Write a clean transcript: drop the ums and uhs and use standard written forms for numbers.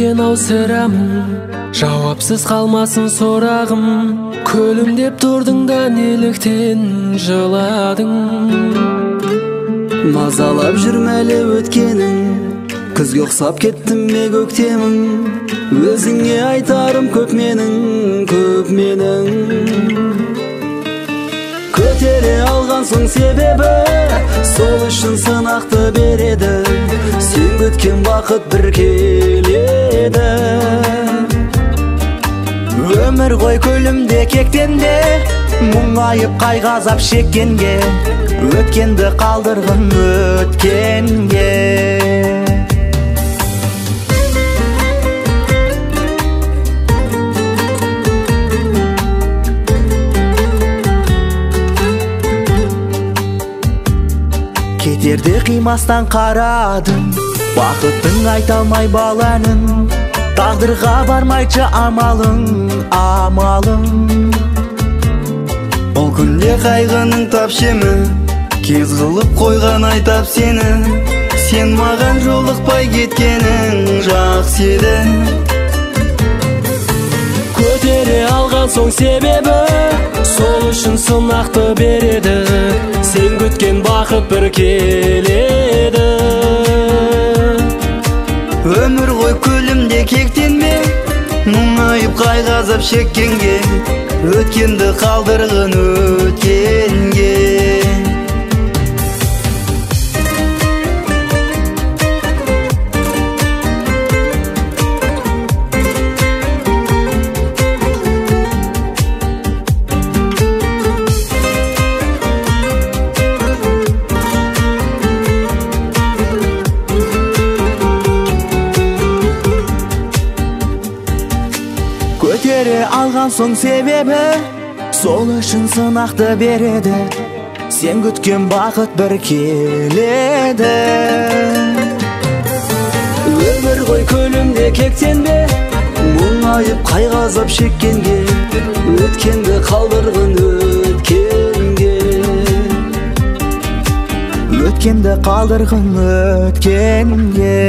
екен ау сырамын, жауапсыз қалмасын сұрағым. Көлім деп тұрдың да неліктен жыладың? Мазалап жүрмәлі өткенің, күзге ұқсап кеттім ме көктемің. Өзіңе айтарым көп менің, көп менің. Көтере алған соң себебі, сол үшін сынақты береді. Сен күткен бақыт бір келеді. Өмір ғой көлімде кектенде, мұңайып қайғазап шеккенге, өткенді қалдырғын өткенге. Кетерде қимастан қарадым, бақыттың айта алмай баланын. Тағдырға бармайчы амалың, амалың. Ол күнде қайғының тапшемі, кез қылып қойған айтап сені. Сен маған жолықпай кеткенің жақсы еді. Көтере алған соң себебі, сол үшін сынақты береді. Сен күткен бақыт бір келеді. Өмір ғой көлімде кектенме, мұңайып қайғазап шеккенге, өткенді қалдырғын өткенге. Көтере алған соң себебі, сол үшін сынақты береді. Сен күткен бақыт бір келеді. Өмір ғой көлімде кектенбе, мұңайып қайғазап шеккенге, өткенді қалдырғын өткенге. Өткенді қалдырғын өткенге.